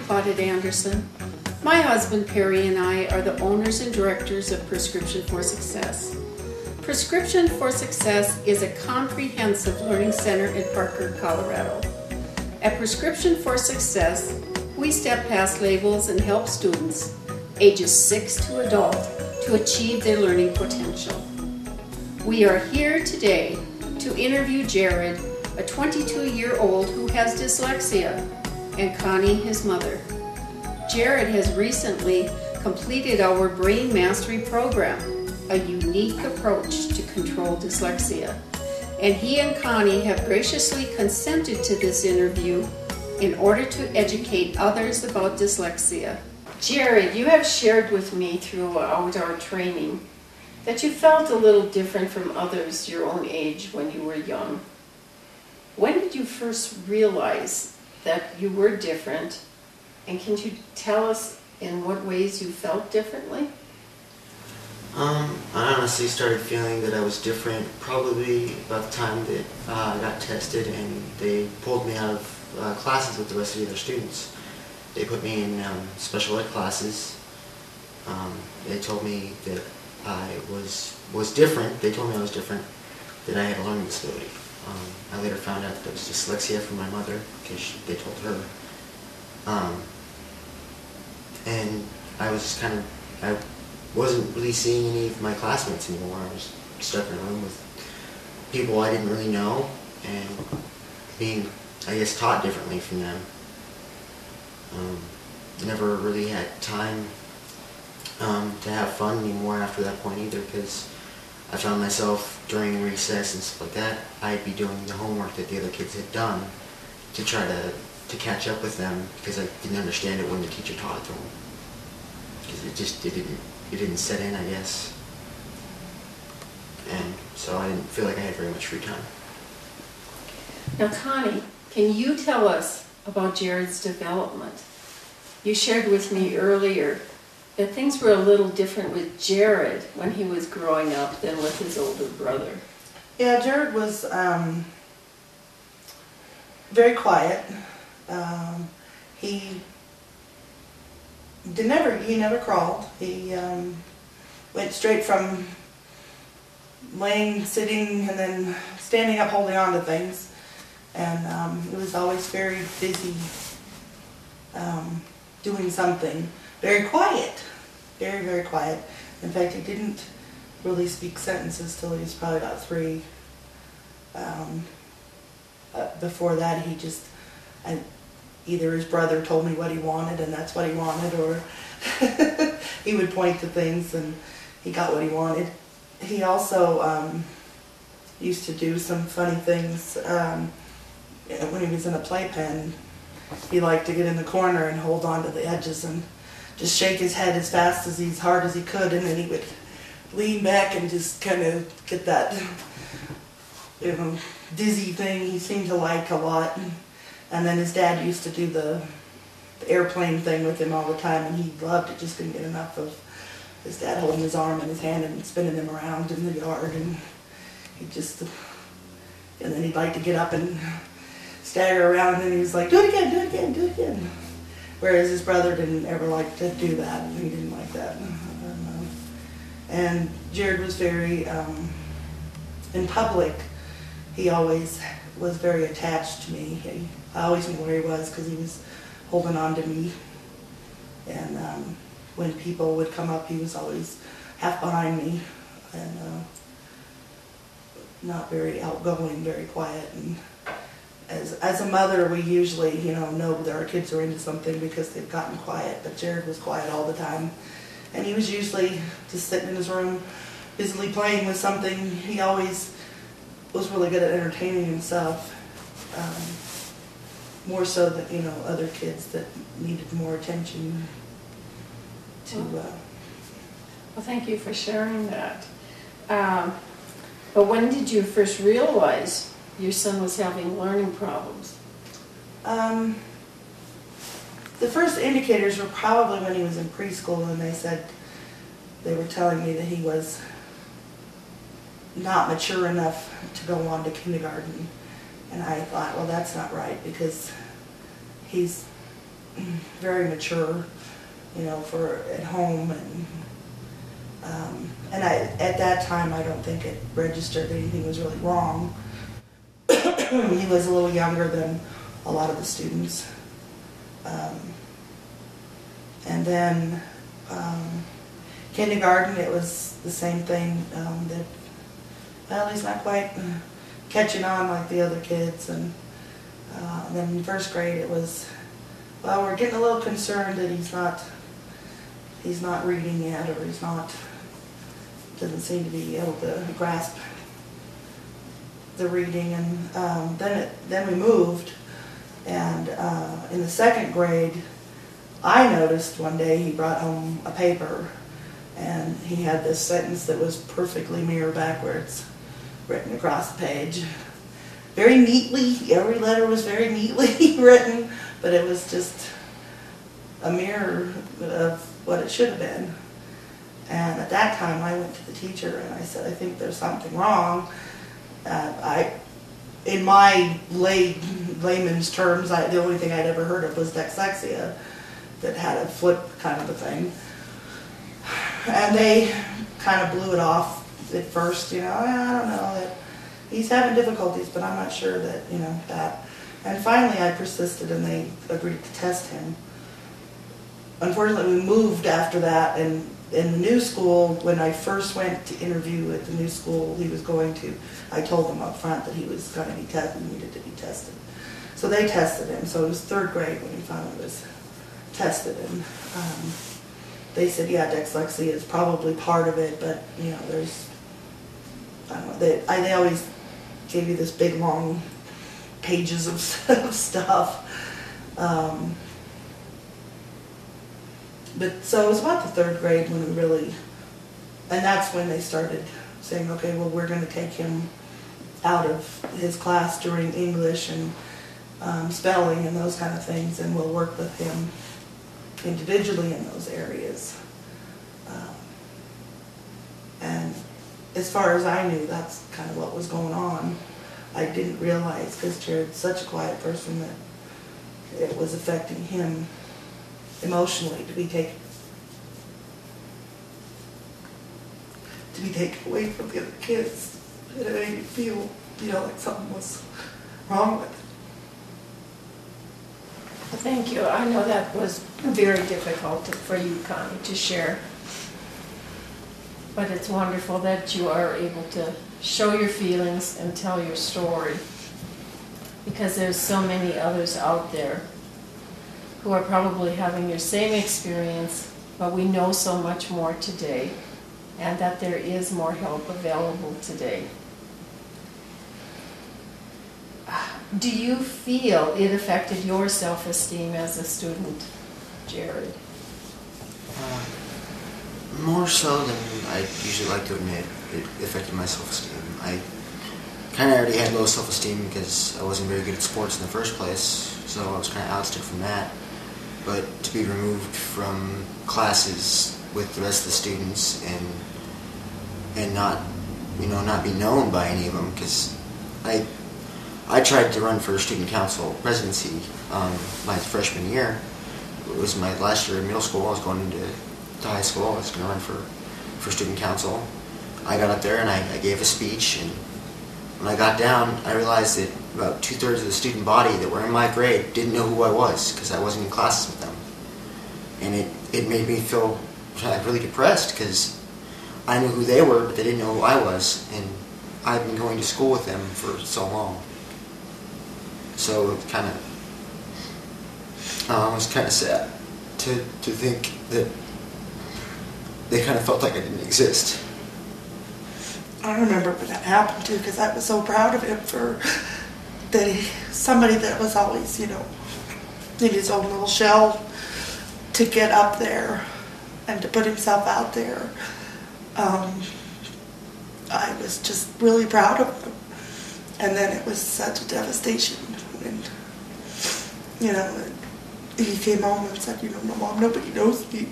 Claudette Anderson. My husband Perry and I are the owners and directors of Prescription for Success. Prescription for Success is a comprehensive learning center in Parker, Colorado. At Prescription for Success, we step past labels and help students, ages 6 to adult, to achieve their learning potential. We are here today to interview Jared, a 22-year-old who has dyslexia, and Connie, his mother. Jared has recently completed our BrainMastery program, a unique approach to control dyslexia. And he and Connie have graciously consented to this interview in order to educate others about dyslexia. Jared, you have shared with me throughout our training that you felt a little different from others your own age when you were young. When did you first realize that you were different, and can you tell us in what ways you felt differently? I honestly started feeling that I was different probably about the time that I got tested and they pulled me out of classes with the rest of the other students. They put me in special ed classes. They told me that I was different. They told me I was different, that I had a learning disability. I later found out that it was dyslexia from my mother because they told her. And I was just I wasn't really seeing any of my classmates anymore. I was stuck in a room with people I didn't really know and being, I guess, taught differently from them. Never really had time to have fun anymore after that point either, because I found myself during recess and stuff like that, I'd be doing the homework that the other kids had done to try to catch up with them because I didn't understand it when the teacher taught it to them. Because it didn't set in, I guess. And so I didn't feel like I had very much free time. Now Connie, can you tell us about Jared's development? You shared with me earlier that things were a little different with Jared when he was growing up than with his older brother. Yeah, Jared was very quiet. He never crawled. He went straight from laying, sitting, and then standing up, holding on to things. And he was always very busy doing something. Very quiet. Very, very quiet. In fact, he didn't really speak sentences till he was probably about 3. Before that, he just, either his brother told me what he wanted and that's what he wanted, or he would point to things and he got what he wanted. He also used to do some funny things. When he was in a playpen, he liked to get in the corner and hold on to the edges and just shake his head as fast as hard as he could, and then he would lean back and just kind of get that dizzy thing he seemed to like a lot. And then his dad used to do the airplane thing with him all the time, and he loved it, just couldn't get enough of his dad holding his arm in his hand and spinning him around in the yard. And and then he'd like to get up and stagger around, and he was like, do it again, do it again, do it again. Whereas his brother didn't ever like to do that. He didn't like that. And Jared was very, in public, he always was very attached to me. I always knew where he was because he was holding on to me. And when people would come up, he was always half behind me. And not very outgoing, very quiet. And as a mother, we usually, know that our kids are into something because they've gotten quiet, but Jared was quiet all the time. And he was usually just sitting in his room, busily playing with something. He always was really good at entertaining himself, more so than, other kids that needed more attention to... Well, thank you for sharing that. But when did you first realize your son was having learning problems? The first indicators were probably when he was in preschool, and they were telling me that he was not mature enough to go on to kindergarten. And I thought, well, that's not right, because he's very mature, for at home, and at that time I don't think it registered that anything was really wrong. He was a little younger than a lot of the students. And then kindergarten, it was the same thing, that, well, he's not quite catching on like the other kids. And then in first grade it was, well, we're getting a little concerned that he's not reading yet, or doesn't seem to be able to grasp the reading. And then we moved, and in the second grade, I noticed one day he brought home a paper, and he had this sentence that was perfectly mirror backwards written across the page. Very neatly, every letter was very neatly written, but it was just a mirror of what it should have been. And at that time I went to the teacher and I said, I think there's something wrong. In my layman's terms, the only thing I'd ever heard of was dyslexia, that had a flip kind of a thing. And they kind of blew it off at first, I don't know, that he's having difficulties, but I'm not sure that, that. And finally I persisted and they agreed to test him. Unfortunately, we moved after that, and in the new school, when I first went to interview at the new school he was going to, I told them up front that he was going to be tested, needed to be tested. So they tested him, so it was third grade when he finally was tested, and they said, yeah, dyslexia is probably part of it, but there's, I don't know, they always gave you this big long pages of stuff. But so it was about the third grade when we really, and that's when they started saying, okay, well, we're going to take him out of his class during English and spelling and those kind of things, and we'll work with him individually in those areas. And as far as I knew, that's kind of what was going on. I didn't realize, because Jared's such a quiet person, that it was affecting him emotionally, to be taken away from the other kids. It made me feel, like something was wrong with it. Well, thank you. I know that was very difficult for you, Connie, to share. But it's wonderful that you are able to show your feelings and tell your story, because there's so many others out there who are probably having your same experience, but we know so much more today, and that there is more help available today. Do you feel it affected your self-esteem as a student, Jared? More so than I usually like to admit, it affected my self-esteem. I kind of already had low self-esteem because I wasn't very good at sports in the first place, so I was kind of ousted from that. But to be removed from classes with the rest of the students and not be known by any of them, because I tried to run for student council presidency my freshman year. It was my last year in middle school. I was going into high school. I was going to run for student council. I got up there and I gave a speech, and when I got down, I realized that about 2/3 of the student body that were in my grade didn't know who I was, because I wasn't in classes with them. And it made me feel really depressed, because I knew who they were, but they didn't know who I was, and I've been going to school with them for so long. So it kind of, it was kind of sad to think that they kind of felt like I didn't exist. I remember when that happened too, because I was so proud of him for somebody that was always, in his own little shell, to get up there and to put himself out there. I was just really proud of him. And then it was such a devastation when, he came home and said, Mom, nobody knows me.